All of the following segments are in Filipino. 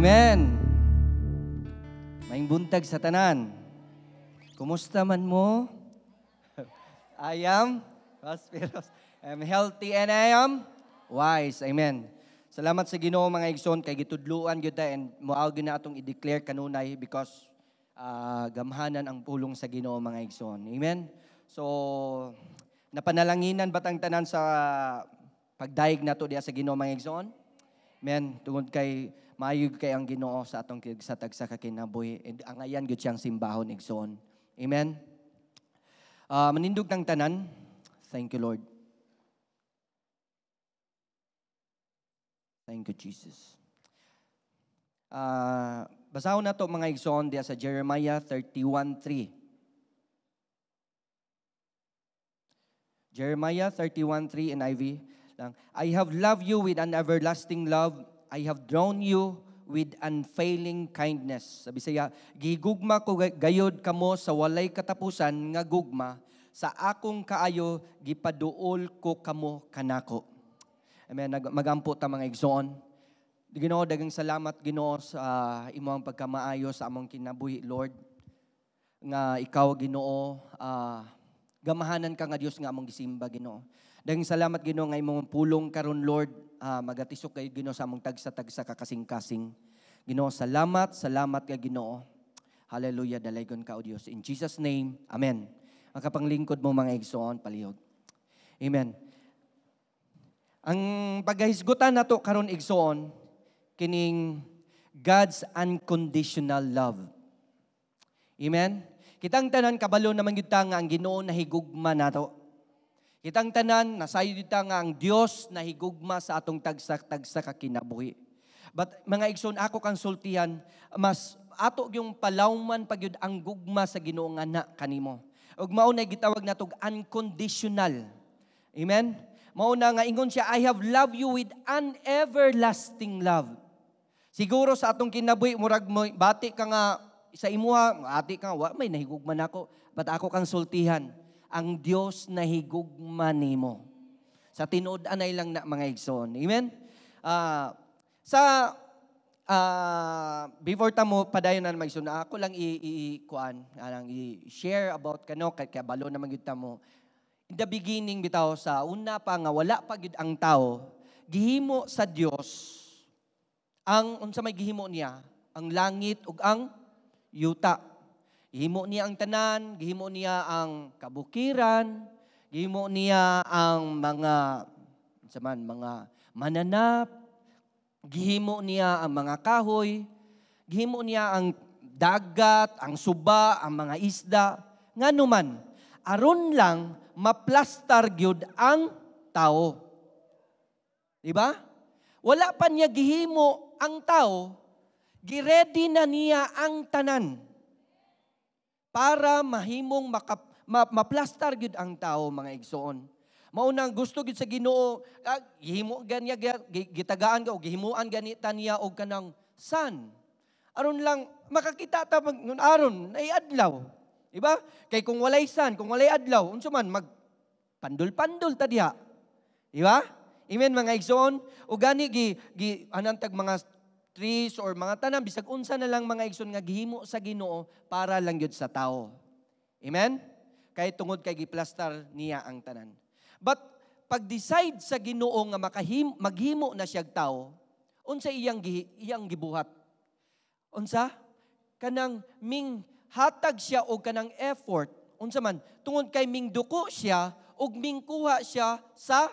Amen. Maing buntag sa tanan. Kumusta man mo? I am prosperous. I am healthy and I am wise. Amen. Salamat sa Ginoo mga igsoon kay gitudluan gyud ta and moaw gyud na atong i-declare kanunay because gamhanan ang pulong sa Ginoo mga igsoon. Amen. So napanalanginan batang tanan sa pagdaig nato diha sa Ginoo mga igsoon? Amen. Tungod kay maayog kay ang Ginoo sa atong kigsatag sa kakinabuhi. And ang ayan gyud siyang simbahon igsoon. Amen. Manindog ng tanan. Thank you, Lord. Thank you, Jesus. Basahon na to mga igsoon diya sa Jeremiah 31:3. Jeremiah 31:3 NIV lang. I have loved you with an everlasting love. I have drawn you with unfailing kindness. Sabi siya, gigugma ko gayod kamo sa walay katapusan nga gugma, sa akong kaayo gipaduol ko kamo kanako. Amen. Magampo ta mga igsoon. Ginoo, daghang salamat Ginoo sa imong pagkamaayo sa among kinabuhi, Lord. Nga ikaw Ginoo, gamahanan ka nga Dios nga among gisimba Ginoo. Daghang salamat Ginoo nga imong pulong karon Lord, magatisok kay Ginoo sa among tagsa-tagsa kakasing-kasing. Ginoo, salamat ka Ginoo. Hallelujah, dalaygon ka o Dios. In Jesus name, amen. Makapanglingkod mo mga igsoon, palihog. Amen. Ang paghisgutan nato karon igsoon kining God's unconditional love. Amen. Kitang tanan kabalo naman gyud ta nga ang Ginoo nahigugma nato. Kitang tanan nasayo gyud ta nga ang Dios nahigugma sa atong tagsa-tagsa ka kinabuhi. But mga igsoon, ako kang sultihan, mas ato yung palawman pagyud ang gugma sa Ginoo nga na kanimo. Ug mao na gitawag natog unconditional. Amen. Mao na nga ingon siya, I have loved you with an everlasting love. Siguro sa atong kinabuhi murag mo bati ka nga sa imuha, ati ka wa may nahigugma nako, but ako kang sultihan. Ang Dios nahigugma nimo. Sa tinud-anay lang na mga igsoon. Amen. Before tamo padayon na mag-igsoon, ako lang i-share about kano kay kabalo naman gyud tamo. In the beginning bitaw sa una pa nga wala pa gyud ang tao, gihimo sa Dios ang unsa may gihimo niya, ang langit ug ang yuta. Gihimo niya ang tanan, gihimo niya ang kabukiran, gihimo niya ang mga mananap, gihimo niya ang mga kahoy, gihimo niya ang dagat, ang suba, ang mga isda. Nganuman, aron lang maplastar gyud ang tao. Diba? Wala pa niya gihimo ang tao, giredy na niya ang tanan para mahimong maplastar gyud ang tao mga igsoon. Maunang gusto gyud sa Ginoo, gihimo ganiya gitagaan ka o gihimuan ganita niya og kanang sun. Aron lang makakita ta nun aron ay adlaw. Diba? Kay kung walay sun, kung walay adlaw, unsa man magpandol-pandol ta diha. Diba? Amen mga igsoon. O gani anantag mga trees or mga tanan bisag unsa na lang mga igsoon nga gihimo sa Ginoo para lang gyud sa tao. Amen? Kay tungod kay giplastar niya ang tanan. But pag-decide sa Ginoo nga maghimo na siyag tao, unsa iyang gibuhat? Unsa? Kanang ming hatag siya og kanang effort. Unsa man? Tungod kay ming duko siya og ming kuha siya sa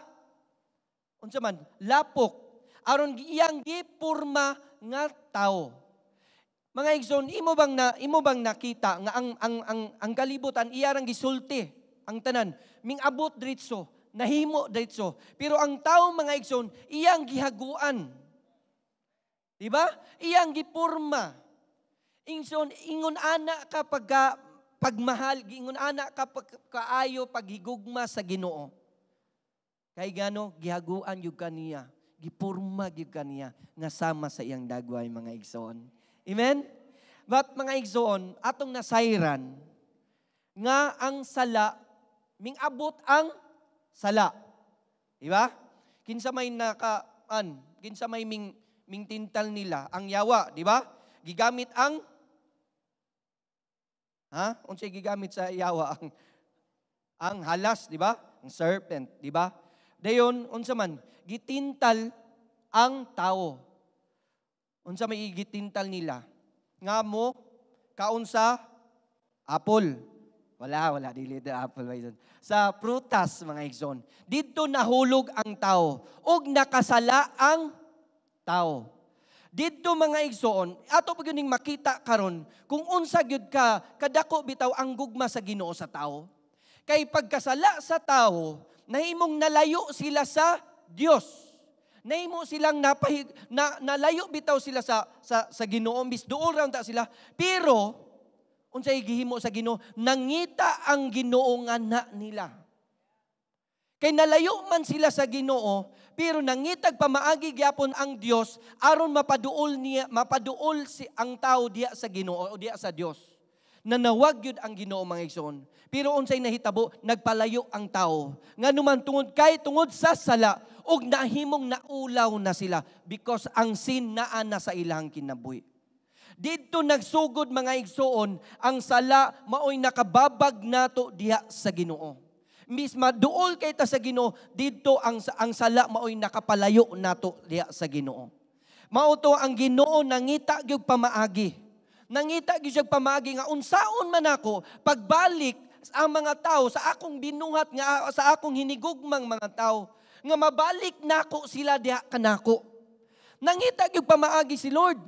unsa man? Lapok. Aron iyang gipurma nga tao. Mga igsoon, imo bang nakita nga ang kalibutan iyarang gisulti ang tanan ming abot diretso, nahimo diretso. Pero ang tao mga igsoon, iyang gihaguan. Diba? Iyang gipurma. Igsoon, ingon ana ka pagmahal, ingon ana ka kaayo paghigugma sa Ginoo. Kay gano gihaguan gyud kaniya, gipurma gyud kaniya nga sama sa iyang dagway mga igsoon. Amen? But mga igsoon, atong nasayran nga ang sala ming abot ang sala. Diba? Kinsa may kinsa may mingtintal nila ang yawa, di ba? Gigamit ang unsay gigamit sa yawa ang halas, di ba? Ang serpent, di ba? Dayon unsa man gitintal ang tao. Unsa may gitintal nila? Ngamo kaunsa apple. Wala dili the apple ba sa prutas mga igsoon. Didto nahulog ang tao ug nakasala ang tao. Didto mga igsoon, ato pa gyud makita karon kung unsa gyud ka kadako bitaw ang gugma sa Ginoo sa tao. Kay pagkasala sa tao, nahimong nalayo sila sa Dios. Nahimo silang nalayo bitaw sila sa Ginoo, bis duol ra ta sila. Pero unsay gihimo sa Ginoo? Nangita ang Ginoo nga na nila. Kay nalayo man sila sa Ginoo, pero nangitag pamaagi gyapon ang Dios aron mapaduol si ang tao diya sa Ginoo o diya sa Dios. Nanawag yun ang Ginoo mga igsoon. Pero unsay nahitabo, nagpalayo ang tao. Nganuman tungod sa sala ug nahimong naulaw na sila because ang sin naa na sa ilang kinabuhi. Dito nagsugod mga igsoon, ang sala maoy nakababag nato diha sa Ginoo. Misma duol kay ta sa Ginoo, dito ang sala maoy nakapalayo nato diha sa Ginoo. Mao to ang Ginoo nangita gyud pamaagi. Nangita gyud siya pamaagi nga unsaon man ako pagbalik ang mga tao sa akong binuhat nga sa akong hinigugmang mga tao nga mabalik nako sila diha kanako. Nangita gyud pamaagi si Lord.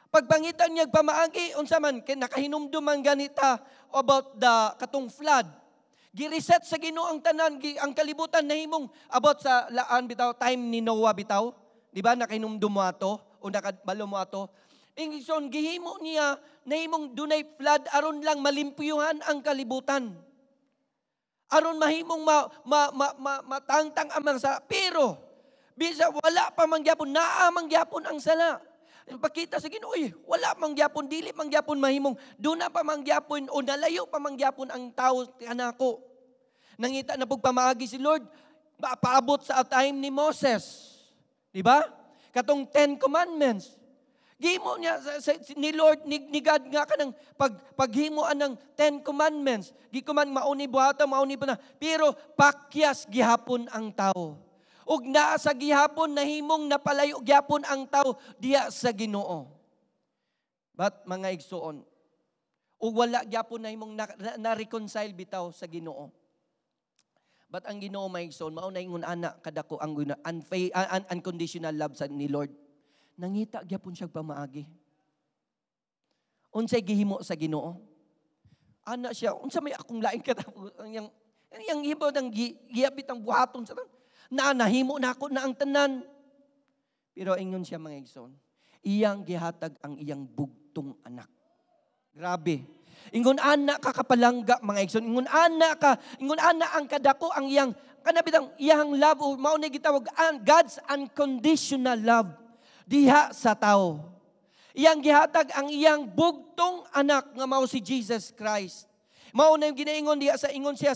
Pagpangitan niya pamaagi unsa man kay nakahinumdum man ganita about the katong flood. Gi-reset sa Ginoo ang tanan, ang kalibutan nahimong about sa laan bitaw time ni Noah bitaw. Di ba nakahinumdum mo ato o nakabalo mo ato? Ingson gihimo niya nahimong dunay flood aron lang malimpyuhan ang kalibutan. Aron mahimong matangtang amang sala. Pero bisa wala pa mangyapon, naa mangyapon ang sala. Pakita sa Ginoo, wala mangyapon, dili mangyapon mahimong, doon na pa mangyapon o nalayo pa mangyapon ang tao kanako. Nangita na pagpamaagi si Lord, paabot sa time ni Moses. Di ba? Katong 10 Commandments. Gihimo niya ni Lord, ni God nga ka ng paghimuan ng 10 Commandments. Gikuman mauni buhata, mauni pa na. Pero pakyas gihapon ang tao. Ug naa sa gihapon nahimong napalayo gyapon ang tao diya sa Ginoo. But mga igsoon, ug wala gyapon nahimong na-reconcile bitaw sa Ginoo. But ang Ginoo mga igsoon, mao na ingon ana kadako ang unconditional love sa ni Lord. Nangita gyapon siya pamaagi. Unsay gihimo sa Ginoo? Ana siya, unsa may akong lain katapos yang ibaw nang giyapit ang buhaton sa nahimo na ako na ang tanan. Pero ingon siya mga igsoon, iyang gihatag ang iyang bugtong anak. Grabe. Ingon ana ka kapalangga mga igsoon. Ingon ana ang kadako ang iyang kanabitang iyang love o mao na gitawag God's unconditional love diha sa tao. Iyang gihatag ang iyang bugtong anak nga mao si Jesus Christ. Mao na yung ginaingon diha sa ingon siya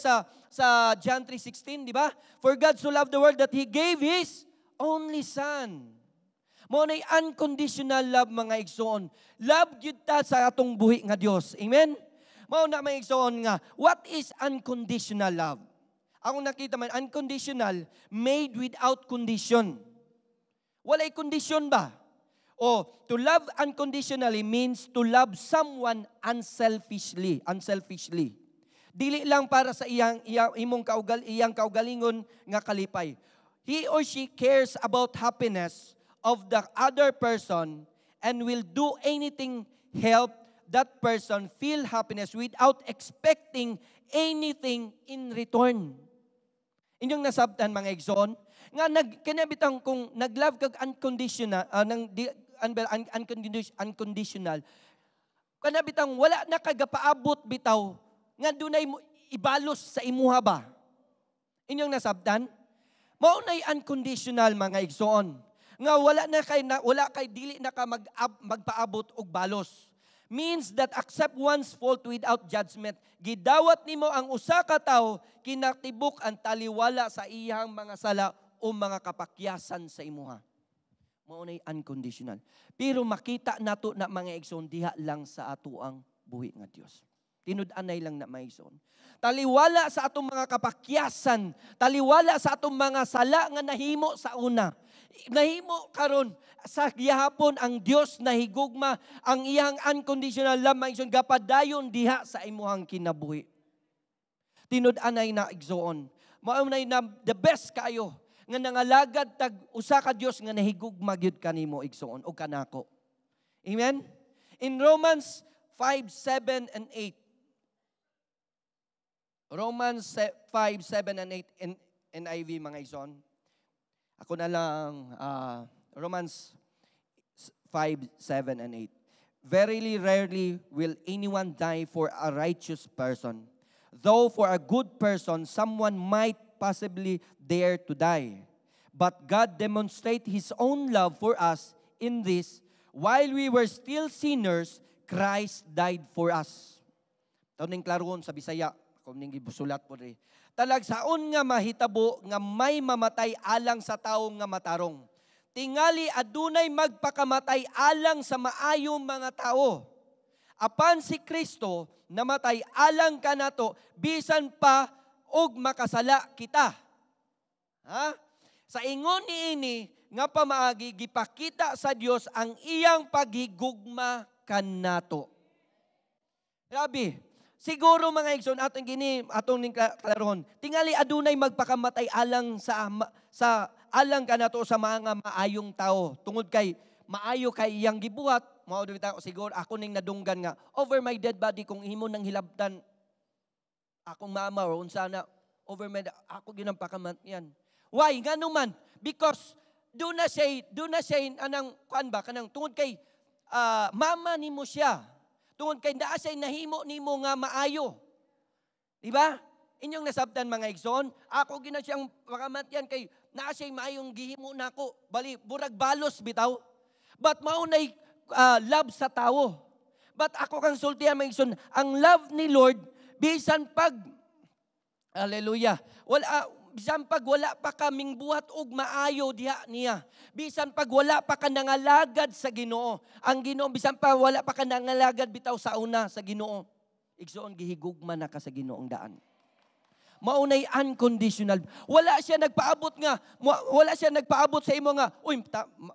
sa John 3:16, di ba? For God so loved the world that He gave His only Son. Mao na yung unconditional love mga igsoon. Love gyud ta sa atong buhi nga Dios. Amen? Mao na mga igsoon nga, what is unconditional love? Ako nakita man, unconditional, made without condition. Walay kondisyon ba? O, to love unconditionally means to love someone unselfishly. Dili lang para sa iyang kaugalingon nga kalipay. He or she cares about happiness of the other person and will do anything help that person feel happiness without expecting anything in return. Inyong nasabtan mga igsoon, nga kinabitang kung naglove kag unconditional, unconditional, kanabitang wala na kagapaabot bitaw, nga dunay ibalos sa imuha ba? Inyong nasabtan? Maunay unconditional mga igsoon. Nga wala kay dili na ka magpaabot og balos. Means that accept one's fault without judgment. Gidawat nimo ang usa ka tawo kinatibuk ang taliwala sa iyang mga sala o mga kapakyasan sa imuha. Maunay unconditional. Pero makita nato na mga igsoon diha lang sa atuang buhi nga Dios. Tinud-anay lang na mga igsoon. Taliwala sa atong mga kapakyasan, taliwala sa atong mga sala nga nahimo sa una. Nahimo karon sa gihapon ang Dios nahigugma ang iyang unconditional love mga igsoon gapadayon diha sa imuhang kinabuhi. Tinud-anay na igsoon. Maunay na the best kayo nga nangalagad tag usa ka Dios nga nahigugma gyud kanimo igsoon o kanako. Amen? In Romans 5:7 and 8. Romans 5:7 and 8 in NIV mga igsoon. Ako na lang Romans 5:7 and 8. Verily rarely will anyone die for a righteous person. Though for a good person, someone might possibly dare to die. But God demonstrates His own love for us in this, while we were still sinners, Christ died for us. Taon ning klaron sa Bisaya, kung ning gibusulat po rin. Talagsaon nga mahitabo nga may mamatay alang sa tawo nga matarong. Tingali adunay magpakamatay alang sa maayong mga tao. Apan si Kristo namatay alang kanato bisan pa og makasala kita. Ha? Sa ingon niini nga pamaagi gipakita sa Dios ang iyang paghigugma kanato. Grabe. Siguro mga igsoon atong ning klaron. Tingali adunay magpakamatay alang sa alang kanato sa mga maayong tao. Tungod kay maayo kay iyang gibuhat, mao dito siguro ako ning nadunggan nga over my dead body kung imo nang hilabtan akong mama or unsa na over my ako ginang pakamatyan. Why? Ngano man? Because do na say anang kuan ba kanang tungod kay mama nimo siya. Tungod kay naa say nahimo nimo nga maayo. Di ba? Inyong nasabtan mga igsoon, ako gina siyang pakamatyan kay naa say maayong gihimo nako. Bali burag balos bitaw. But maunay love sa tao. But ako kang sultihan mga igsoon, ang love ni Lord bisan pag hallelujah. Bisan pag wala pa kaming buhat og maayo diha niya. Bisan pag wala pa ka nangalagad sa Ginoo. Ang Ginoo bisan pa wala pa ka nangalagad bitaw sa una sa Ginoo. Igsoon gihigugma na ka sa Ginoong daan. Maunay unconditional. Wala siya nagpaabot sa imo nga, uy,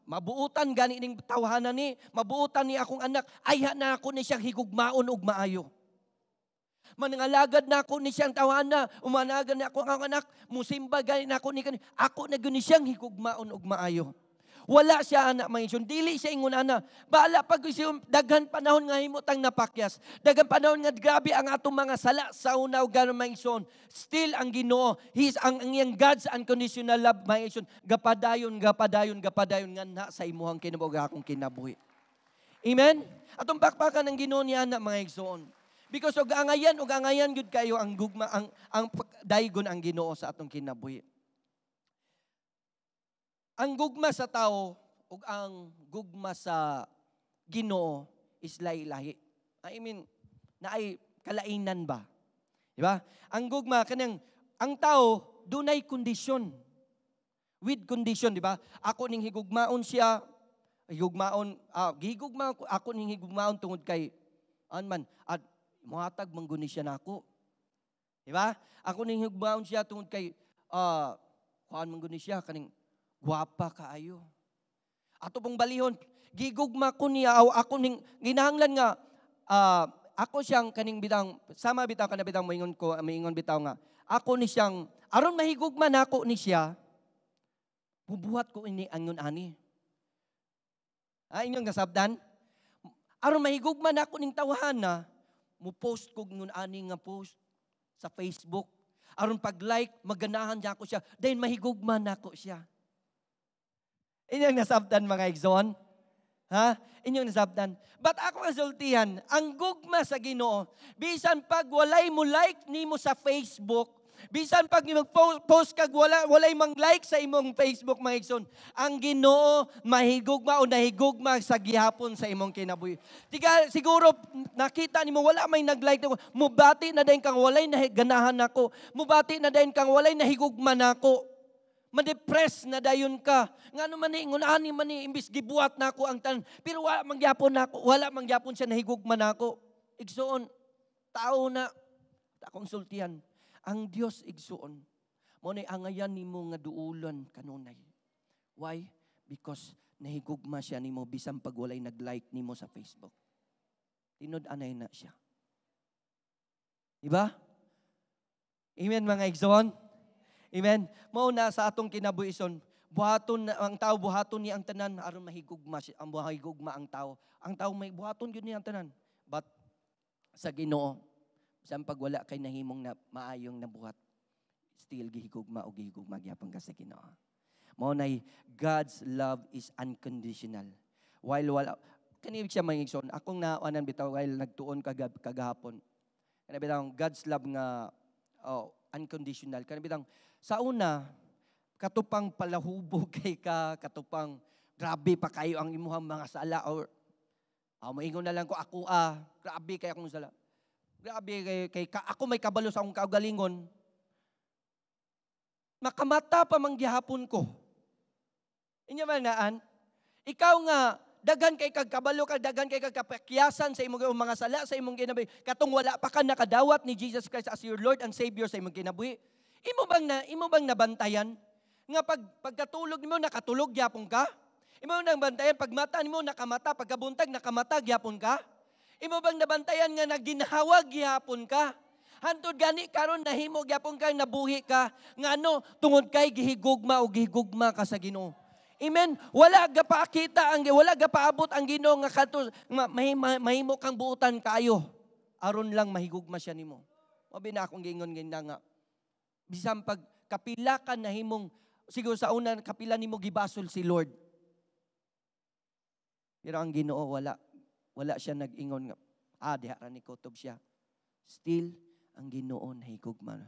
mabuutan gani ning tawhanan ni, mabuutan ni akong anak, ayha na ako ni siyang higugmaon og maayo. Manangalagad na ako ni siyang tawhana, umanagan na ako ang anak, musimba gani na ako ni kani, ako na gani siyang higugmaon og maayo. Wala siya anak mga igsoon. Dili siya ingon ana. Bahala pag daghan panahon nga himutang napakyas. Daghan panahon nga grabe ang atong mga sala sa una ug ganon mga igsoon. Still ang Ginoo, He's ang iyang God's unconditional love mga igsoon. Gapadayon nga na sa imuhang kinabuhi akong kinabuhi. Amen. Atong bakbakan ng Ginoo niya na mga igsoon. Because og angayan gud kayo ang gugma ang daygon ang Ginoo sa atong kinabuhi. Ang gugma sa tao ug ang gugma sa Ginoo is lahi-lahi. I mean, naay kalainan ba? Di ba? Ang gugma kanang ang tao dunay kondisyon. With condition, di ba? Ako ning higugmaon siya, gihigugma ako ning higugmaon tungod kay man at mohatag mangguni siya nako. Di ba? Ako ning higugmaon siya tungod kay kuan mangguni siya kaning gwapa kaayo. Ato pong balihon, gigugma ko niya, ako ning ginahanglan nga, ako siyang kaning bitang, sama bitaw kana bitang maingon bitaw nga, ako ni siyang, aron mahigugma na ako ni siya, bubuhat ko ini angon ani. Inyong nasabdan? Aron mahigugma na ako ning tawhana, mo-post ko ngun ani nga post sa Facebook. Aron pag-like, maganahan niya ako siya, dahil mahigugma na ako siya. Inyong nasabdan mga igsoon? Ha? Inyong nasabdan? But ako ang sultihan, ang gugma sa Ginoo, bisan pag walay mo like nimo sa Facebook, bisan pag mag-post kag walay mang like sa imong Facebook mga igsoon, ang Ginoo mahigugma o nahigugma sa gihapon sa imong kinabuhi. Siguro nakita nimo wala may nag-like nimo, mubati na dayon kang walay naganahan nako, mubati na dayon kang walay nahigugma nako. Madepress na dayon ka. Ngano man ni ingon ani man ni imbis gibuhat nako ang tanan, pero wala mangyapon nako, wala mangyapon siya nahigugma nako. Igsuon tao na ta konsultihan. Ang Dios igsuon. Mao nay angayan nimo nga duulan kanunay. Why? Because nahigugma siya nimo bisan pag walay nag-like nimo sa Facebook. Tinud-anay na siya. Diba? Amen mga igsoon. Amen. Mao na sa atong kinabuhison, buhaton ang tao, buhaton ni ang tanan aron mahigugma siya, ang mahigugma ang tao. Ang tao may buhaton gyud ni ang tanan. But sa Ginoo, bisan pag wala kay nahimong na maayong nabuhat, still gihigugma o gihigugma gyapon ka sa Ginoo. Mao nay God's love is unconditional. While wala kani siya mangigson, akong naanan bitaw while nagtuon kagahapon. Kana bitaw God's love nga unconditional. Kana bitaw sa una, katupang palahubog kay ka, katupang grabe pa kayo ang imuhang mga sala or maingon na lang ko ako grabe kay akong sala. Grabe kay ako may kabalo sa akong kaugalingon. Makamata pa manggihapon ko. Inya man naan, ikaw nga daghan kay kagkabalo ka, daghan kay kagkapakyasan sa imong mga sala sa imong kinabuhi. Katong wala pa ka nakadawat ni Jesus Christ as your Lord and Savior sa imong kinabuhi. Imo bang nabantayan nga pagkatulog nimo nakatulog gyapon ka? Imo bang nabantayan pag mata nimo nakamata, pagkabuntag nakamata gyapon ka? Imo bang nabantayan nga naginhawag gyapon ka? Hantod gani karon nahimo gyapon ka nabuhi ka ngano tungod kay gihigugma o gihigugma ka sa Ginoo. Amen. Wala gapaabot ang Ginoo nga kadto mahimo kang buutan kayo aron lang mahigugma siya nimo. Mabi na akong gingon nga bisan pag kapila ka na himong, siguro sa una kapila nimo gibasol si Lord. Pero ang Ginoo wala siya nag-ingon nga, diha ra ni kutob siya. Still, ang Ginoo nahigugma.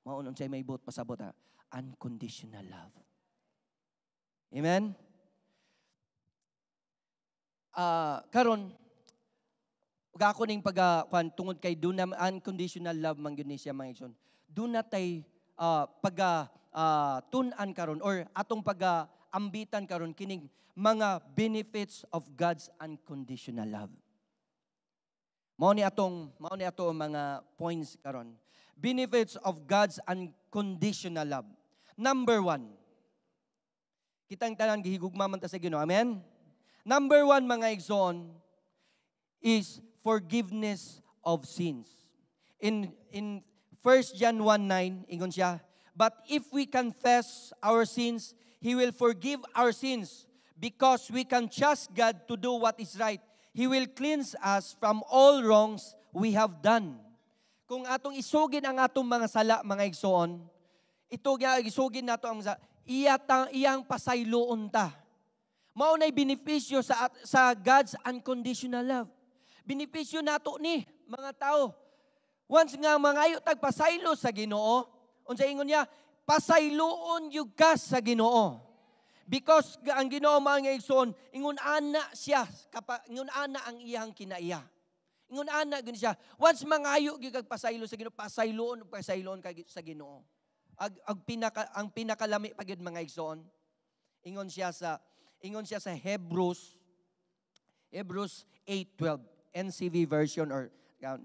Mao unsay may buot pasabot unconditional love. Amen? Karon, ako ning tungod kay unconditional love man gyud ni siya mga igsoon. Do not tay tunan karon or atong ambitan karon kining mga benefits of God's unconditional love. Mao ni ato mga points karon. Benefits of God's unconditional love. Number 1. Kitang tanan gihigugma man ta sa Ginoo. Amen. Number 1 mga igsoon is forgiveness of sins. In 1 John 1:9 ingon siya, but if we confess our sins, He will forgive our sins because we can trust God to do what is right. He will cleanse us from all wrongs we have done. Kung atong isugin ang atong mga sala, mga igsoon, ito nga isugin nato ang iyang pasayloon ta. Mao nay benepisyo sa God's unconditional love. Benepisyo nato ni mga tao. Once nga mangayo tag pasaylo sa Ginoo, unsa ingon niya, pasayloon yug ka sa Ginoo. Because ang Ginoo mga igsoon, ingon ana siya, ingon ana ang iyang kinaiya. Ingon ana gani siya. Once mangayo gyud kag pasaylo sa Ginoo, pasayloon kag sa Ginoo. Ang pinakalami pa gyud mga igsoon. Ingon siya sa Hebrews 8:12 NCV version or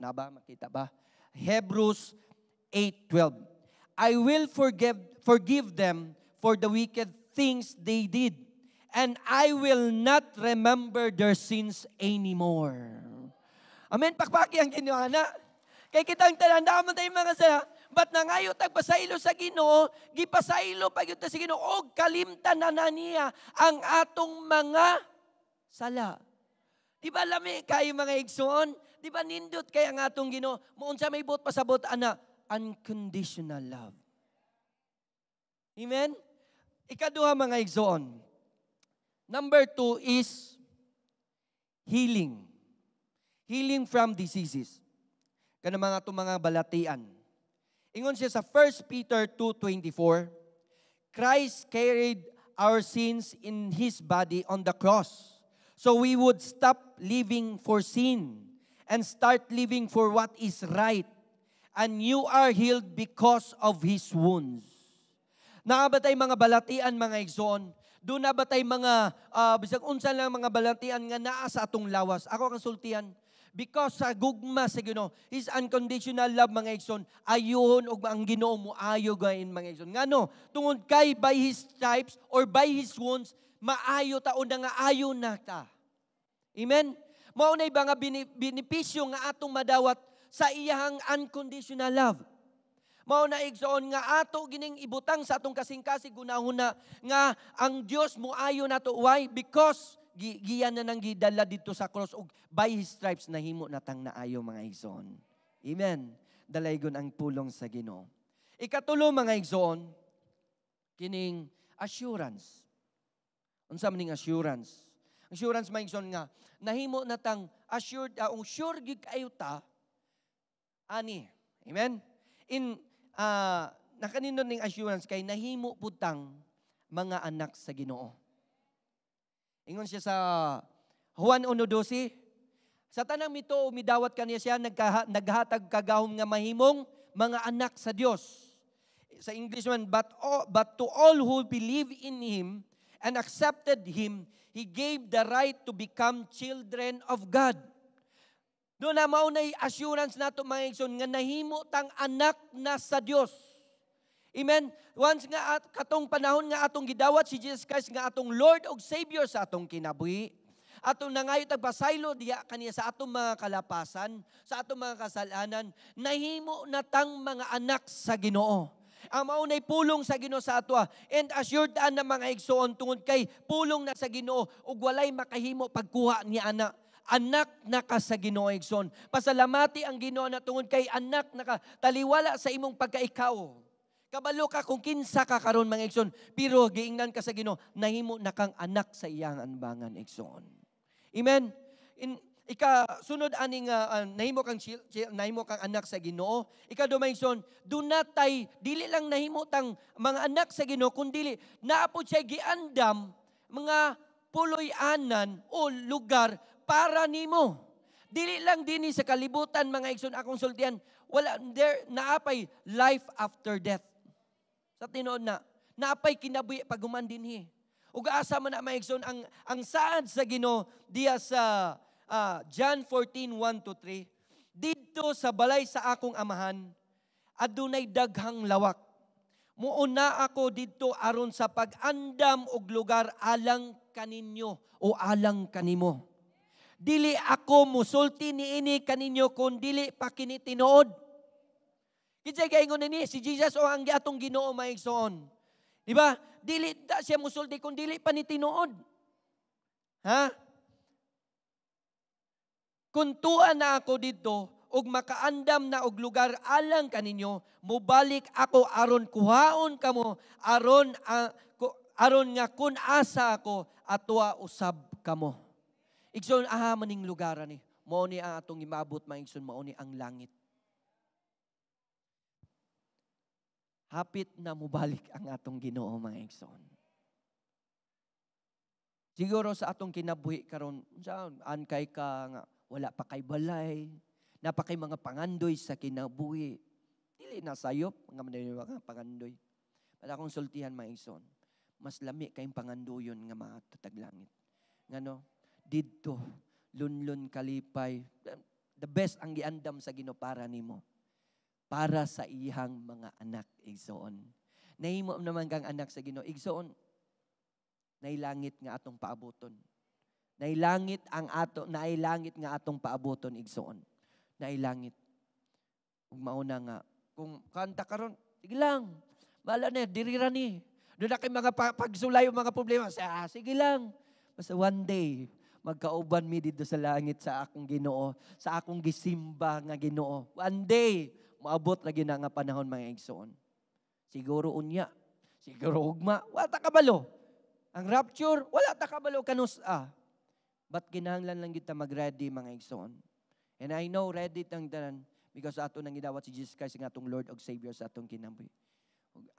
naba makita ba? Hebrews 8:12. I will forgive them for the wicked things they did, and I will not remember their sins anymore. Amen. Pakpaki ang Ginoo na. Kay kitang tanan-daman tayo mga sala, but nangayo tagpasaylo sa Ginoo, gipasaylo pa gyud ta sa Ginoo og kalimtan na niya ang atong mga sala. Di ba lami kayo mga igsoon? Di ba nindot kay ang atong Ginoo? Muunsa may buot pasabot ana unconditional love. Amen? Ikaduha mga igsoon. Number 2 is healing. Healing from diseases. Kana mga itong mga balatian. Ingon siya sa 1 Peter 2:24, Christ carried our sins in His body on the cross, so we would stop living for sin and start living for what is right. And you are healed because of His wounds. Naabatay mga balatian mga igsoon. Doon nabatay mga, bisag unsa lang mga balatian nga naa sa atong lawas. Ako ang sultihan, because sa gugma sa Ginoo, His unconditional love mga igsoon, ayuhon og ang Ginoo mo ayo gayon mga igsoon. Ngano? Tungod kay by His stripes or by His wounds, maayo ta o nangaayo na ta. Amen? Mao nay mga benepisyo nga atong madawat sa iyang unconditional love. Mao na igsoon nga ato gining ibutang sa atong kasing-kasing gunahuna nga ang Dios moayo nato. Why? Because giyan na nang gidala dito sa cross ug by His stripes nahimo natang naayo mga igsoon. Amen. Dalaygon ang pulong sa Ginoo. Ikatulo mga igsoon, kining assurance. Unsa man ning assurance? Assurance mga igsoon nga nahimo natang assured, sure gid kayo ta ani. Amen. Nakaninon ning assurance kay nahimo putang mga anak sa Ginoo. Ingon siya sa Juan 1:12, sa tanang mito midawat kaniya siya naghatag kagahom nga mahimong mga anak sa Dios. Sa English man, but to all who believe in Him and accepted Him, He gave the right to become children of God. Doon na maunay assurance nato mga igsoon nga nahimo tang anak na sa Dios. Amen. Once nga katong panahon nga atong gidawat si Jesus Christ nga atong Lord ug Savior sa atong kinabuhi, atong nangayo tagpasaylo diya kaniya sa atong mga kalapasan, sa atong mga kasalanan, nahimo na tang mga anak sa Ginoo. Ang maunay pulong sa Ginoo sa ato and assured na mga igsoon tungod kay pulong na sa Ginoo ug walay makahimo pagkuha ni anak. Anak na ka sa Ginoo igsoon. Pasalamati ang Ginoo na tungod kay anak na ka taliwala sa imong pagkaikaw. Kabalo ka kung kinsa ka karon mga igsoon, pero giingnan ka sa Ginoo, nahimo na kang anak sa iyang anbangan igsoon. Amen. Sunod aning nahimo kang anak sa Ginoo. Ikadumay igsoon, dunatay dili lang nahimo tang mga anak sa Ginoo kundi naapod siya giandam mga puloy-anan o lugar para nimo. Dili lang dinhi sa kalibutan mga igsoon akong sultihan, wala there naapay life after death. Sa tinuod na naapay kinabuhi pag human dinhi. Ug asa man na mga igsoon ang saad sa Ginoo diya sa John 14:1-3. Didto sa balay sa akong amahan adunay daghang lawak. Muuna ako didto aron sa pag-andam og lugar alang kaninyo o alang kanimo. Dili ako musulti niini kaninyo kung dili pa kini tinuod. Kinsay kaingon ni si Jesus o ang atong Ginoo mga igsoon. Di ba? Dili ta siya musulti kung dili pa ni tinuod. Ha? Kung tuwa na ako dito ug makaandam na og lugar alang kaninyo, mubalik ako aron kuhaon kamo aron nga kun asa ako atwa usab kamo. Igsoon maning lugar ni. Mao ni ang atong imabot mga igsoon, mao ni ang langit. Hapit na mubalik ang atong Ginoo mga igsoon. Siguro sa atong kinabuhi karon, an kay ka nga wala pa kay balay, napakay mga pangandoy sa kinabuhi. Dili na sayop mga pangandoy. Wala akong sultihan mga igsoon. Mas lami kayong pangandoyon nga matatag langit. Ngano? Didto, lunlun kalipay. The best ang giandam sa Ginoo para nimo. Para sa iyang mga anak igsoon. Nahimo naman kang anak sa Ginoo igsoon. Nailangit nga atong paaboton. Nailangit nga atong paaboton igsoon. Nailangit. Ug mauna nga kung kanta karon, sige lang. Bala na dirira ni. Doon na kay mga pagsulay o mga problema. Sige lang. Basta one day, magkauban mi dito sa langit sa akong Ginoo, sa akong gisimba nga Ginoo. One day, maabot lagi na nga panahon mga igsoon. Siguro unya, siguro ugma, wala ta kabalo. Ang rapture, wala ta kabalo kanus But kinahanglan lang kita mag-ready mga igsoon. And I know ready tang tanan because ato nang gidawat si Jesus Christ nga atong Lord ug Savior sa atong kinabuhi.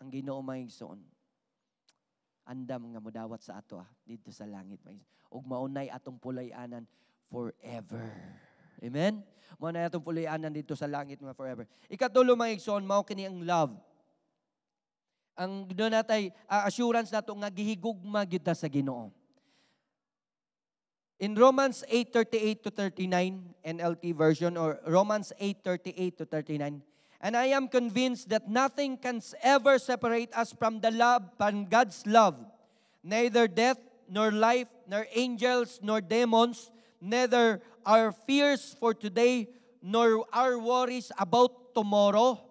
Ang Ginoo mga igsoon, andam nga modawat sa ato dito sa langit. Ug maunay atong pulay-anan forever. Amen? Maunay atong pulay-anan dito sa langit nga forever. Ikatulo mga igsoon, mao kini ang love. Ang doon natay assurance nato nga gihigugma gyud ta sa Ginoo. In Romans 8:38 to 39 NLT version or Romans 8:38 to 39, and I am convinced that nothing can ever separate us from the love, from God's love. Neither death, nor life, nor angels, nor demons, neither our fears for today, nor our worries about tomorrow.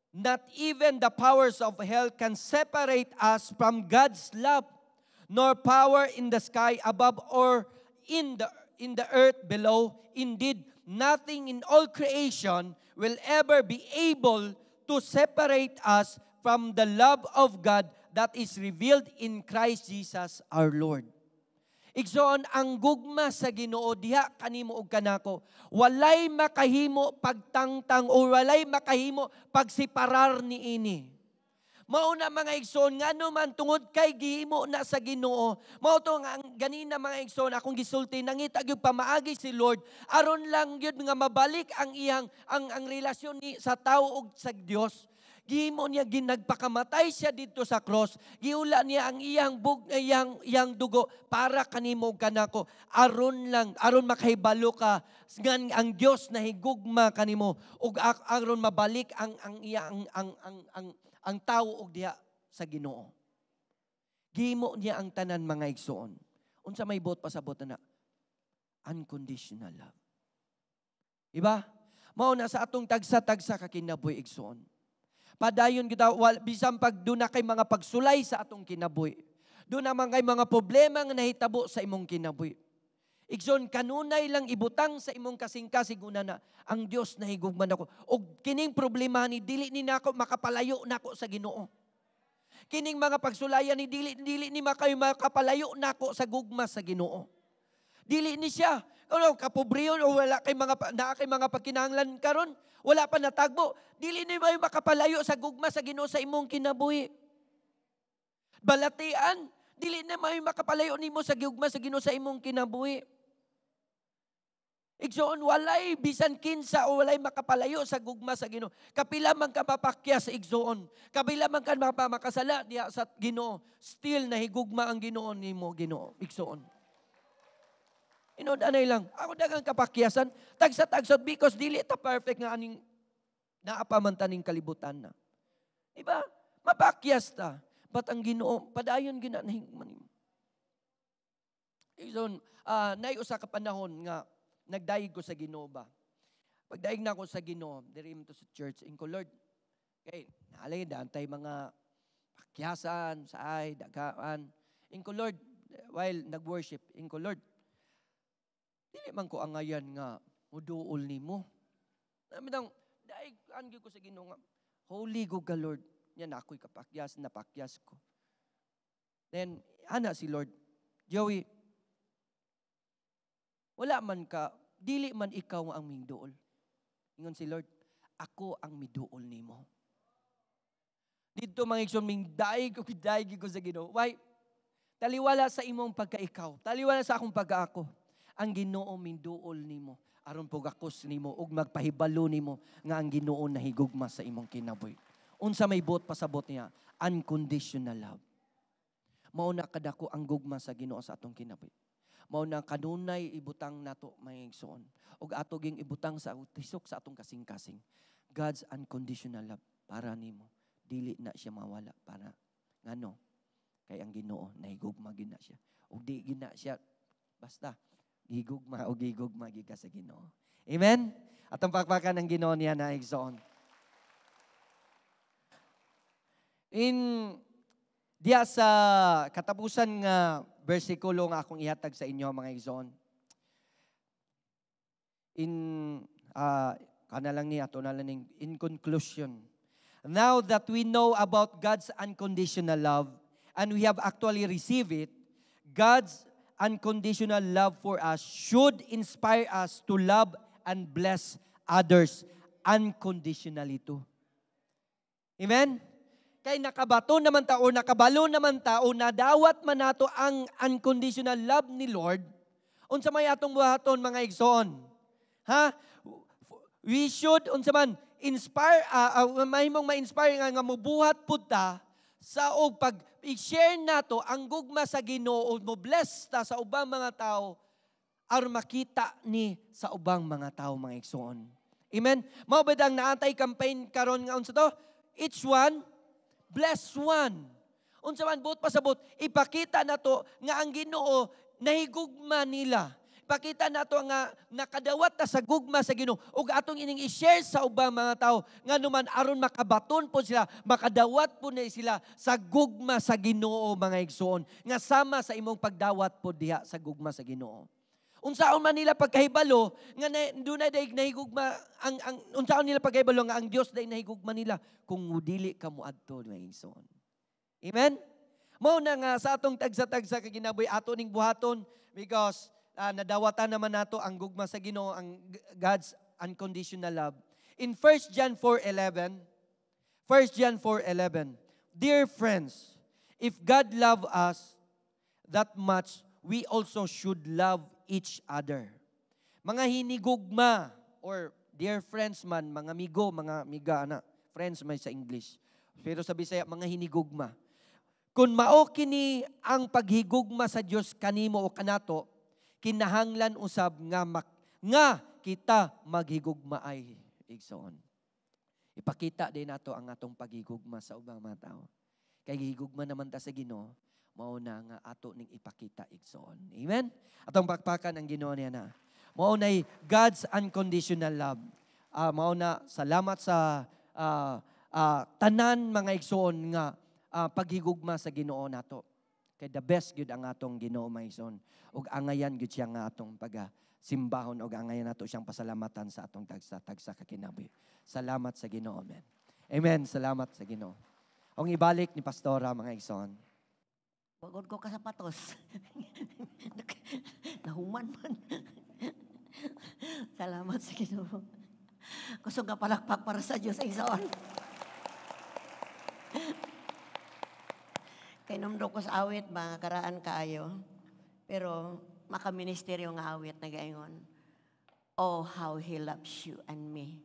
Not even the powers of hell can separate us from God's love, nor power in the sky above or in the earth below. Indeed, nothing in all creation will ever be able to separate us from the love of God that is revealed in Christ Jesus our Lord. Igsoon, ang gugma sa Ginoo diha kanimo ug kanako, walay makahimo pagtangtang o walay makahimo pagsiparar niini. Mao na mga igsoon, nga man tungod kay gihimo na sa Ginoo. Mao to nga ganina mga igsoon, akong gisulti nangita gyud pamaagi si Lord aron lang gyud nga mabalik ang iyang ang relasyon ni sa tawo ug sa Dios. Gihimo niya ginagpakamatay siya dito sa cross. Giula niya ang iyang dugo para kanimo ug kanako aron makahibalo ka ngan ang Dios nahigugma kanimo ug aron mabalik ang tawo og diha sa Ginoo. Gihimo niya ang tanan mga igsoon. Unsa may bot pasabot na unconditional love. Iba? Mao na sa atong tagsa-tagsa ka kinabuhi igsoon. Padayon kita bisan pag duna kay mga pagsulay sa atong kinabuhi. Duna man kay mga problema nga nahitabo sa imong kinabuhi. Igsoon kanunay lang ibutang sa imong kasing-kasing una na ang Dios nahigugman nako. Og kining problema ni dili ni nako makapalayo nako sa Ginoo. Kining mga pagsulayan ni dili ni makapalayo nako sa gugma sa Ginoo. Dili ni siya kapobriyon o wala kay mga pagkinahanglan karon, wala pa natagbo. Dili ni may makapalayo sa gugma sa Ginoo sa imong kinabuhi. Balatian, dili na may makapalayo nimo sa gugma sa Ginoo sa imong kinabuhi. Igsoon, walay bisan kinsa o walay makapalayo sa gugma sa Ginoo. Kapila man ka mapakya sa igsoon. Kapila man ka makasala diha sa Ginoo. Still nahigugma ang Ginoo nimo, Ginoo, igsoon. Anay lang, ako dagang kapakyasan, tagsa-tagsot because dili ta perfect nga aning naapamantaning kalibutan na. Diba? Mapakyas ta. But ang Ginoo, padayon ginanahigugman nimo. Igsoon, nay usa ka panahon nga nagdaig ko sa Ginoo ba. Pagdaig na ko sa Ginoo, dirim to sa church, inko Lord, kay naalay dantay mga pakyasan, saay, dagaan. Inko Lord, while nag-worship, inko Lord, dili man ko angayan nga muduol nimo. Namitang daig angi ko sa Ginoo nga, holy go ka Lord. Yan ako'y napakyas ko. Then, ana si Lord, Joey, wala man ka, dili man ikaw ang miduol. Ingon si Lord, ako ang miduol nimo. Dito mga igsoon, daig ko sa Ginoo. Why? Taliwala sa imong pagkaikaw. Taliwala sa akong pagkaako. Ang Ginoo miduol nimo. Aron pugakos nimo ug magpahibalo nimo nga ang Ginoo nahigugma sa imong kinabuhi. Unsa may bot pasabot niya? Unconditional love. Mao na kadako ang gugma sa Ginoo sa atong kinabuhi. Mao na kanunay ibutang nato mga igsoon. Og ato ging ibutang sa tisok sa atong kasing-kasing. God's unconditional love para nimo. Dili na siya mawala para ngano kay ang Ginoo nahigugma gid na siya. Og di gid na siya basta gigugma o gigugma gid ka sa Ginoo. Amen. Atong pakpakan ng Ginoo niya na igsoon. Diya sa katapusan nga bersikulo nga akong ihatag sa inyo mga igsoon. In conclusion, now that we know about God's unconditional love and we have actually received it, God's unconditional love for us should inspire us to love and bless others unconditionally too. Amen? Kay nakabato naman ta o nakabalo naman ta o nadawat man nato ang unconditional love ni Lord, unsa may atong buhaton mga igsoon? Ha? We should unsa man inspire mahimong ma-inspire nga mubuhat pud ta sa og pag i-share nato ang gugma sa Ginoo mo bless ta sa ubang mga tao aron makita ni sa ubang mga tao mga igsoon. Amen. Mao ba ang naantay campaign karon nga unsa to? Each one bless one. Unsa man buot pasabot ipakita nato nga ang Ginoo nahigugma nila. Pakita nato nga nakadawat ta sa gugma sa Ginoo ug atong ining i-share sa ubang mga tao nganuman aron makabaton po sila, makadawat po na sila sa gugma sa Ginoo mga igsoon nga sama sa imong pagdawat po diha sa gugma sa Ginoo. Unsaon man nila pagkahibalo nga dunay day nahigugma ang unsaon nila pagkahibalo nga ang Dios day nahigugma nila kung dili ka moadto mga igsoon. Amen. Mao na nga sa atong tagsa-tagsa ka kinabuhi ato ning buhaton because nadawatan naman nato ang gugma sa Ginoo, ang God's unconditional love. In 1 John 4:11, Dear friends, if God love us that much, we also should love each other. Mga hinigugma, or dear friends man, mga amigo, mga amiga, friends may sa English. Pero sa Bisaya, mga hinigugma. Kung mao kini ang paghigugma sa Dios kanimo o kanato, kinahanglan usab nga kita maghigugmaay igsoon. Ipakita din nato ang atong paghigugma sa ubang mga tao. Kay higugma naman ta sa Ginoo, mao na nga ato ning ipakita igsoon. Amen. Atong pakpakan ang Ginoo niya na. Mao nay God's unconditional love. Mao na salamat sa tanan mga igsoon nga paghigugma sa Ginoo nato. Kay the best gyud ang atong Ginoo maison ug angayan gyud siya nga atong pagasimbahon ug angayan nato siyang pasalamatan sa atong tagsa ka kinabuhi. Salamat sa Ginoo, amen. Amen, salamat sa Ginoo. Ang ibalik ni pastora mga igsoon. Wagod ko ka sapatos. Nahuman man. Salamat sa Ginoo. Kusog nga palakpak para sa Dios igsoon. Kay numdo ko sa awit, mga karaan kaayo. Pero makaministeryo nga awit na gayon. Oh, how He loves you and me.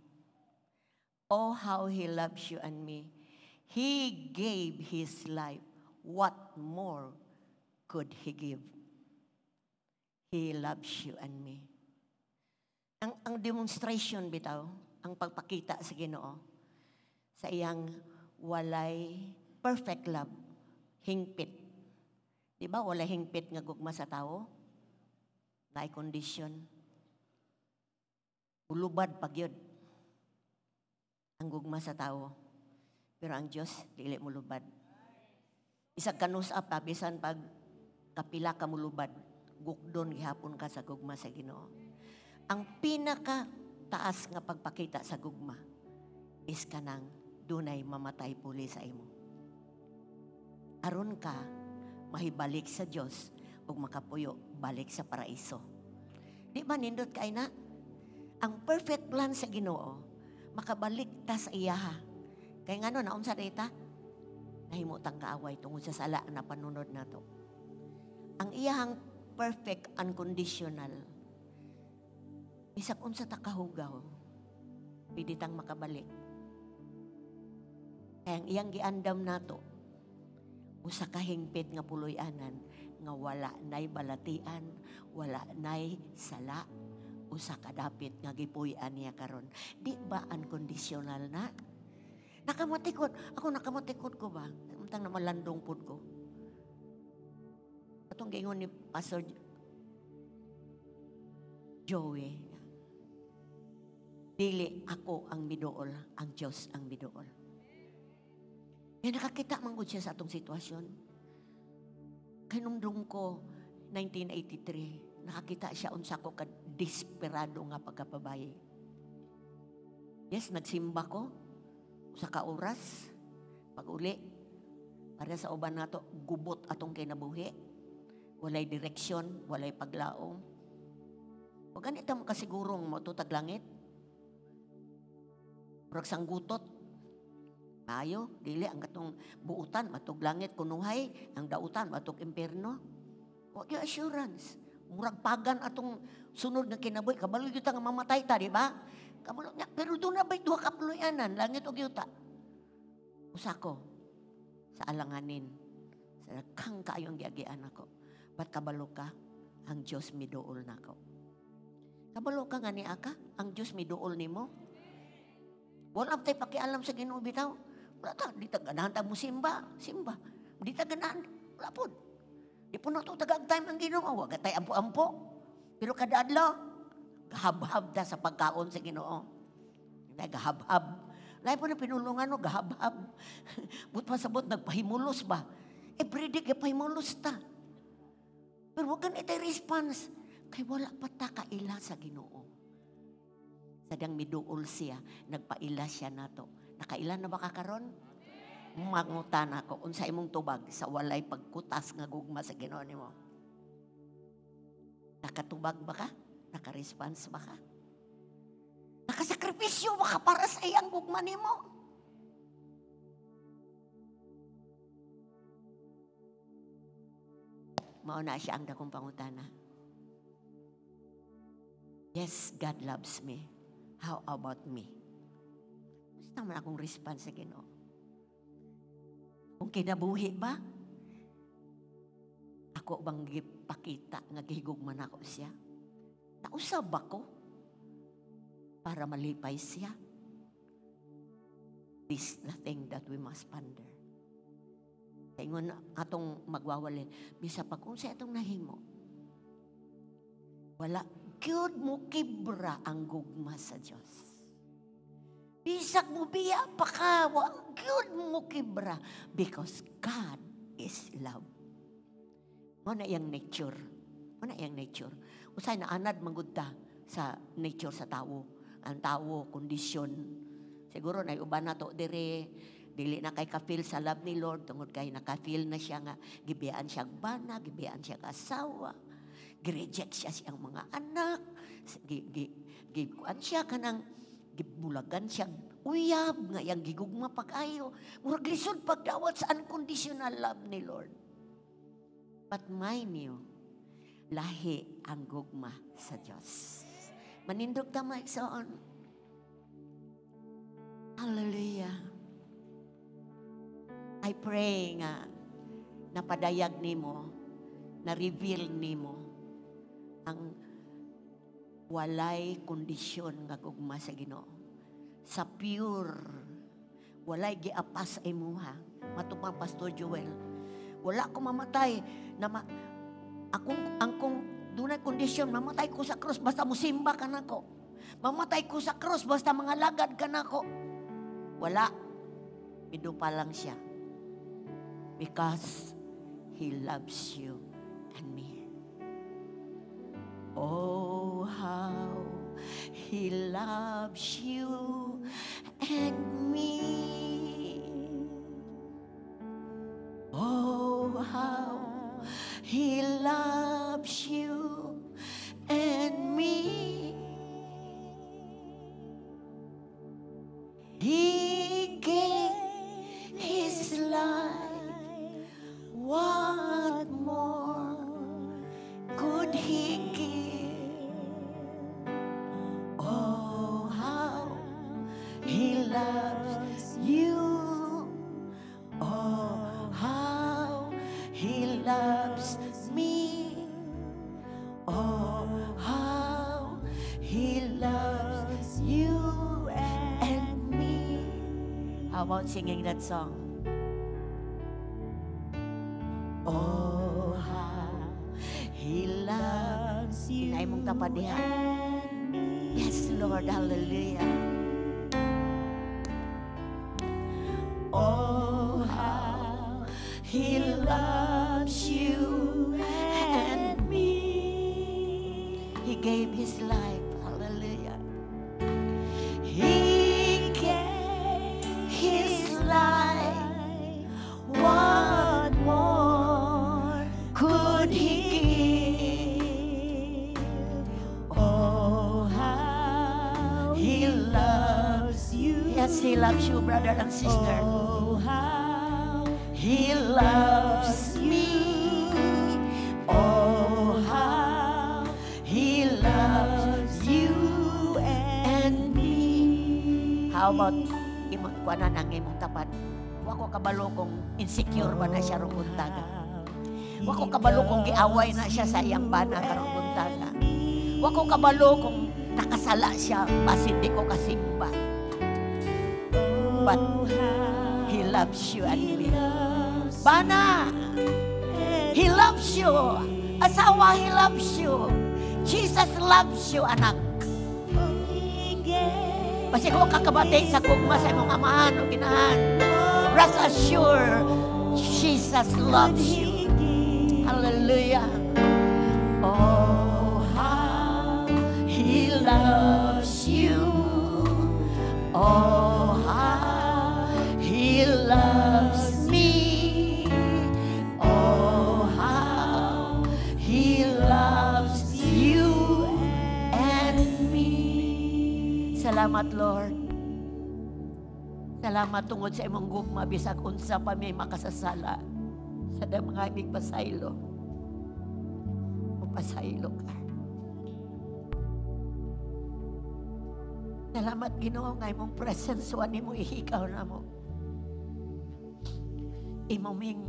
Oh, how He loves you and me. He gave His life. What more could He give? He loves you and me. Ang demonstration bitaw, ang pagpakita sa Ginoo, sa iyang walay perfect love, hingpit. Di ba wala hingpit nga gugma sa tao? Naay condition. Ulubad pagyod ang gugma sa tao. Pero ang Diyos, dili mulubad. Isag kanusap, bisan pag kapila ka mulubad, gukdon gihapon ka sa gugma sa Ginoo. Ang pinaka taas nga pagpakita sa gugma is kanang dunay mamatay puli sa imo. Aron ka mahibalik sa Dios ug makapuyo balik sa paraiso. Di ba nindot kay na? Ang perfect plan sa Ginoo makabalik ta sa iyaha. Kay ngano na unsa data? Nahimutang kaaway tungod sa sala na panunod nato. Ang iyahang perfect unconditional. Bisag unsa ta kahugaw, piditang makabalik. Kaya ang iyang giandam nato, usa ka hingpit nga puloy-anan nga wala nay balatian, wala nay sala, usa ka dapit nga gipuy-an niya karon. Di ba unconditional na? Ako nakamatikod ko ba? Samtang na malandong pud ko. Atong gingon ni Pastor Joey, dili ako ang miduol, ang Diyos ang miduol. Kaya nakakita man gud siya sa atong sitwasyon. Kay nung ko 1983, nakakita siya unsa ko ka desperado nga pagkapabayi. Yes, nagsimba ko sa ka-oras pag uli para sa uban nato gubot atong kinabuhi. Walay direksyon, walay paglaom. Wa ganito mo kasigurong matutag langit. Murag sanggutot. Ayo, dili ang katong buutan, matug langit kunuhay, ang dautan, matug impierno. What your assurance? Murag pagan atong sunod nga kinabuhi. Kabalo yuta nga mamatay ta, di ba? Kabalo niya, pero doon na ba'y duha ka puloy-anan, langit o yuta? Usako, sa alanganin. Sa kang kayong giagian ako. Ba't kabalo ka? Ang Diyos miduol na ko. Kabalo ka nga ni Aka? Ang Diyos miduol ni mo? Wala tayo pakialam sa Ginoo bitaw. Wala ta, di ta ganahan ta mo simba. Di ta ganahan, wala po. Di po na ito tagag-time ang Ginoo. Wag tayo ampo-ampo. Pero kada adlaw, gahab-hab ta sa pagkaon sa Ginoo. Gahab-hab. Lahat po na pinulungan no, gahab-hab. But pasabot, nagpahimulos ba? Everyday pahimulos ta. Pero wag ganit ay response. Kay wala pa ta kaila sa Ginoo. Sadang miduol siya, nagpaila siya nato. Nakaila na ba kakaron? Mangutan ako, unsa imong tubag sa walay pagkutas nga gugma sa Ginoo nimo. Nakatubag ba ka? Naka-response ba ka? Nakasakripisyo ba ka para sa iyang gugma nimo? Mao na siya ang dakong pangutana. Yes, God loves me. How about me? Basta man akong response sa Ginoo. Kung kinabuhi ba, ako bang gipakita nga gihigugman ako siya? Nausab ako para malipay siya? This is the thing that we must ponder. Ingon atong magwawalin, bisa pa kung sa atong nahimo, wala gyud mo kibra ang gugma sa Dios. Bisag mo biya pa ka, wala gyud mo kibra because God is love. Mo na iyang nature. Usay na anad manggudta sa nature sa tao. Ang tao kondisyon. Siguro na uban na to dire. Dili na kay ka-feel sa love ni Lord, tungod kay naka-feel na siya nga, gibiyaan siya bana, gibiyaan siya asawa, gireject siya siyang mga anak, gikuan siya kanang, gibulagan siya uyab, nga yang gigugma pag-ayo, murag lisod pagdawat sa unconditional love ni Lord. But mind you, lahi ang gugma sa Diyos. Manindog tama iksaon. Hallelujah. I pray nga napadayag nimo, na-reveal nimo ang walay kondisyon nga gugma sa Ginoo. Sa pure, walay giapas sa imuha. Matupang Pastor Joel, wala ko mamatay na akong dunay kondisyon, mamatay ko sa cross basta musimba ka nako. Mamatay ko sa cross basta mga lagad ka nako. Wala. Idupa lang siya. Because He loves you and me. Oh, how He loves you and me. Oh, how He loves you and me. He gave His life. What more could He give? Oh, how He loves you. Oh, how He loves me. Oh, how He loves you and me. How about singing that song? Oh, how He loves you. Inay mong tapadihan. Yes, Lord, hallelujah. Oh, how He loves you and me. He gave His life, hallelujah. He gave His life. What more could He give? Oh, how He loves you. Yes, He loves you, brother and sister. Oh, how He loves me. Oh, how He loves you and me. How about imong kuanan ang imong tapat? Wako kabalo kung insecure ba na siya rong buntaga. Wako kabalo kung giaway na siya sa iyang bana karong buntaga. Wako kabalo kung nakasala siya basin di ko kasimba. But He loves you and me. Bana, He loves you. Asawa, He loves you. Jesus loves you, anak. Basi ko kakabati sa kugma sa imong amahan o ginahan. Rest assured, Jesus loves you. Hallelujah. Oh, how He loves you. Oh, how He loves me. Oh, how He loves you and me. Salamat, Lord. Salamat tungod sa imong gugma bisag unsa pa may makasasala sa mga aming pasaylo. O pasaylo ka. Salamat, Ginoo, nga imong presence wa nimo ihikaw namo. Imong ming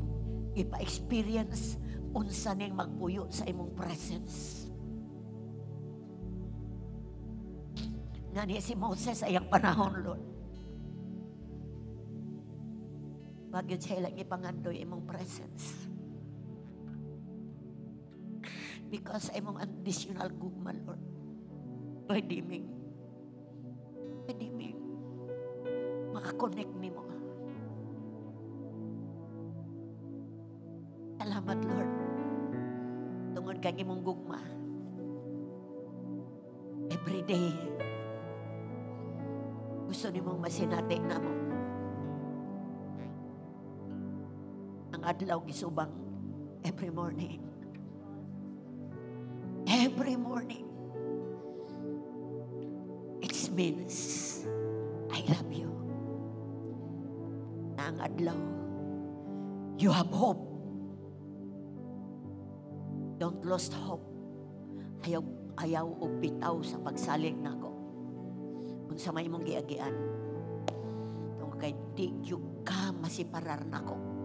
ipa-experience unsa ning magpuyo sa imong presence. Nga si Moses sa iyang panahon, Lord. Bagyod siya lang ipangandoy imong presence. Because imong additional gugma, Lord. Pwede ming makakonect ni mo. Salamat, Lord. Tungod kang imong gugma. Every day, gusto ni mong masinati na mo. Ang adlaw gisubang every morning. Every morning. It means I love you. Na ang adlaw, you have hope. Don't lose hope. Ayaw o bitaw sa pagsalig nako. Kung sa may mong giagian, tungkol kay di yung ka masiparar nako.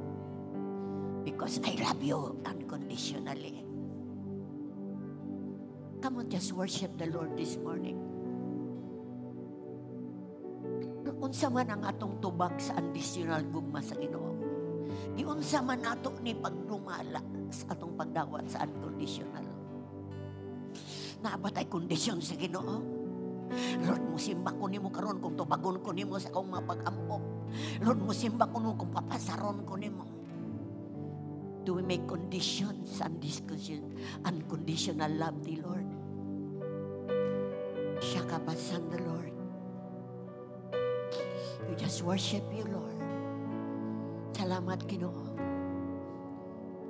Because I love you unconditionally. Come on, just worship the Lord this morning. Unsa man ang atong tubag sa additional gugma sa Ginoo. Giunsa man nato ni pagdumala sa atong pagdawat sa unconditional. Naabatay kondisyon sa Ginoo. Lord, musimba ko nimo karon kung tubagon ko nimo sa akong mga pag-ampo. Lord, musimba ko nimo kung papasaron ko nimo. Do we make conditions and unconditional love the Lord? Shakabasan the Lord. We just worship you, Lord. Salamat, Ginoo.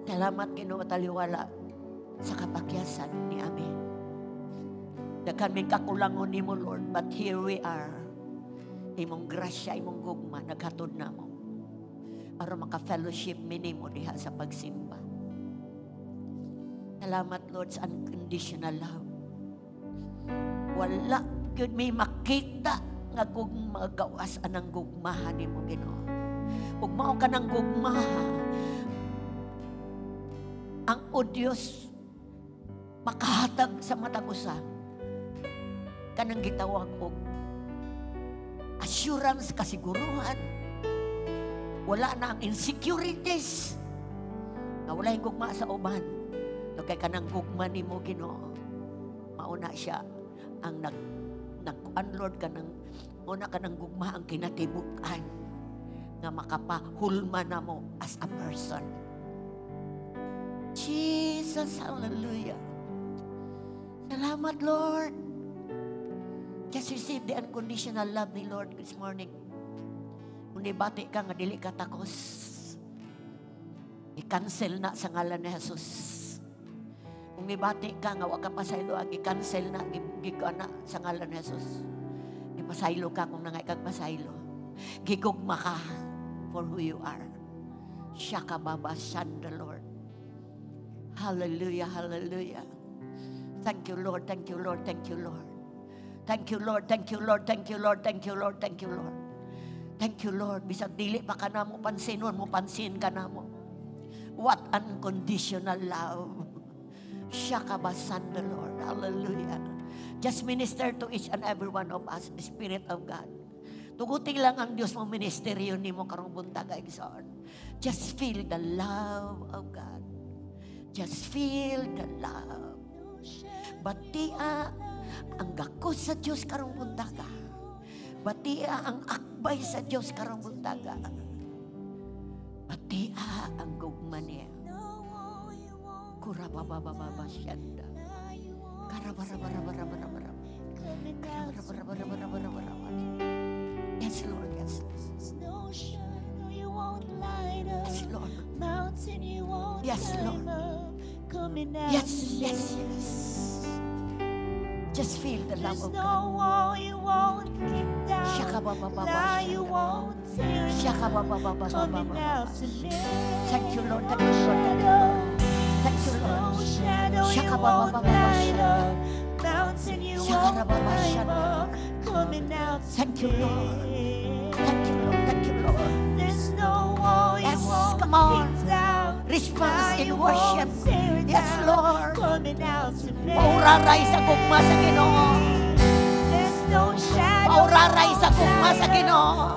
Salamat, Ginoo, taliwala sa kapakyasan ni Ami. Daghan may kakulangon nimo, Lord, but here we are. Imong grasya, imong gugma, naghatod na mo. Para maka-fellowship minimo diha sa pagsimba. Salamat, Lord, sa unconditional love. Wala gyud may makita nga gugma gawas anang gugmahan nimo, Ginoo. Ug mao ka nang gugmaha. Ang o Dios makahatag sa matag usa kanang gitawag og assurance, kasiguruhan. Wala na ang insecurities. Na wala yung gugma sa uban. No, kay kanang gugma ni mo, Ginoo. Mauna siya ang nag-unlord ka ng una ka ng gugma ang kinatibukan nga makapahulma na mo as a person. Jesus, hallelujah. Salamat, Lord. Just receive the unconditional love ni Lord this morning. Kung nibati ka nga dili ka takos, i-cancel na sa ngalan ni Jesus. Kung nibati ka nga waka pasaylo, i-cancel na, gigana sa ngalan ni Jesus. Ipasaylo ka kung nangay kag pasaylo. Gigugma ka for who you are. Shaka babasan the Lord. Hallelujah, hallelujah. Thank you, Lord, thank you, Lord, thank you, Lord. Thank you, Lord, thank you, Lord, thank you, Lord, thank you, Lord, thank you, Lord. Thank you, Lord. Bisag dili pa ka na mo pansinon mo, pansin ka na mo. What unconditional love. Siya kabasan the Lord. Hallelujah. Just minister to each and every one of us, Spirit of God. Tuguting lang ang Diyos mong ministeryo ni mo karong buntag, Igsoon. Just feel the love of God. Just feel the love. Batia ang gakos sa Diyos karong buntaga. Batia ang akbay sa Diyos karong buntaga. Batia ang gugma niya. Kurababababa siyanda. Karabarabarabarabarabarabara. Karabarabarabarabarabarabara. Yes, Lord. Yes, Lord. Yes, Lord. Yes, Lord. Yes, yes, yes. Just feel the love of God. Thank you, Lord. Thank you, Lord. Thank you, Lord. Thank you, Lord. Thank you, Lord. Thank you, Lord. Yes, come on. Response in worship. Yes, Lord. Pauraray sa gugma sa Ginoo. Pauraray sa gugma sa Ginoo.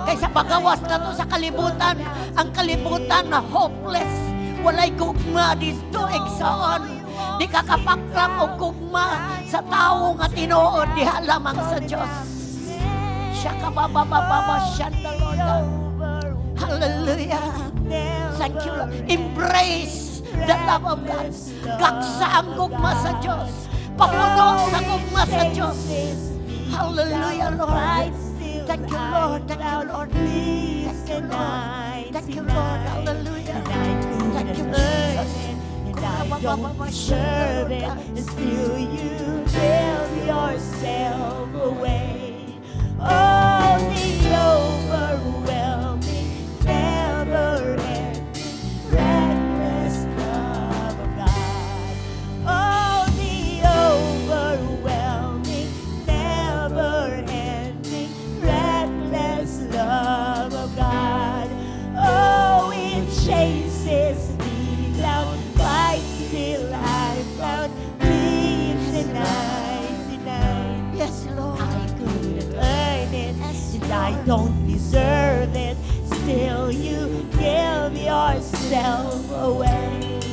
Kaysa pagawas na to sa kalibutan, ang kalibutan na hopeless. Walay gugma dito, Igsoon. Di kakapakram o gugma sa tao nga tinuod diha lamang sa Diyos. Siya kababababa siya na Lord. Hallelujah. Thank you, Lord. Embrace the love of God. Gaksa ang gugma sa Diyos. Papuno sa gugma sa Diyos. Hallelujah, Lord. Thank you, Lord. Thank you, Lord. Thank you, Lord. Thank you, Lord. Hallelujah. Thank you, Jesus. I don't deserve it, and still you give yourself away. Oh, the overwhelming, never-ending, reckless love of God. Oh, the overwhelming, never-ending, reckless love of God. Oh, it chases me down. Till I found peace in 99. Yes, Lord. I couldn't earn it, and I don't deserve it. Still, you give yourself away.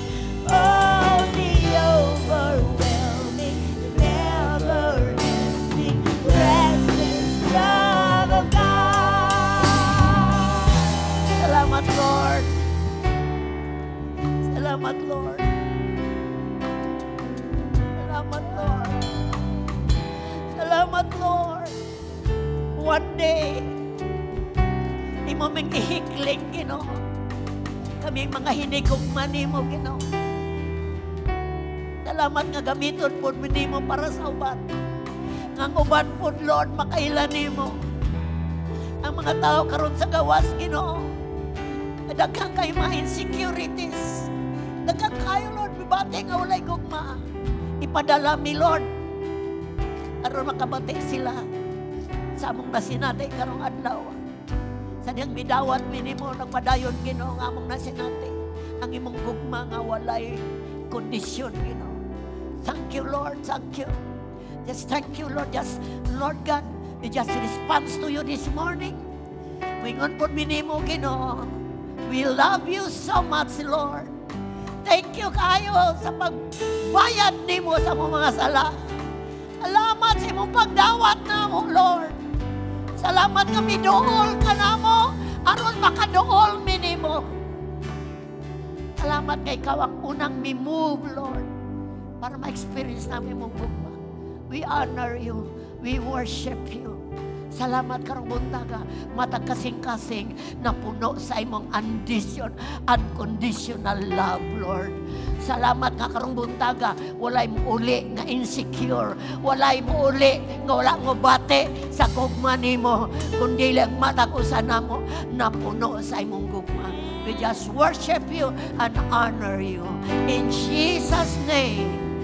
Oh, the overwhelming, never-ending, reckless love of God. Salamat, Lord. Salamat, Lord. Salamat, Lord. Salamat, Lord. One day, di mo ming ihikling, Ginoo. Kami mga hinigugman ni mo, Ginoo. Salamat nga gamiton po ni mo para sa uban. Ang uban po, Lord, makailan ni mo. Ang mga tao karon sa gawas, Ginoo. Daghang kayo mga insecurities. Daghang kayo, Lord, bibati nga walay gugma. Ipadala mi, Lord, aron makabati sila sa among nasinati karong adlaw. Sa diyang midawat minimo nagpadayon, Ginoo, nga among nasinati. Ang imong gugma nga walay kondisyon, Ginoo. Thank you, Lord. Thank you. Just thank you, Lord. Just, Lord God, we just response to you this morning. Wingon po minimo, Ginoo. We love you so much, Lord. Thank you kayo sa pagbayad nimo sa mga sala. Salamat sa imong pagdawat namo, Lord. Salamat kami dool ka namo, aron makadool mi nimo. Salamat kay ikaw ang unang mi-move, Lord, para ma-experience namin mong gugma. We honor you. We worship you. Salamat karong buntaga, matag kasing-kasing na puno sa imong unconditional love, Lord. Salamat nga karong buntaga, walay mo uli nga insecure, walay mo uli nga wala mo bate sa gugma nimo, kundi lang matag usa namo na puno sa imong gugma. We just worship you and honor you. In Jesus' name.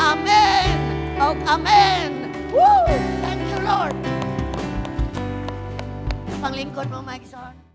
Amen. Oh, amen. Woo! Thank you, Lord. panglingkod mo, Mike Son.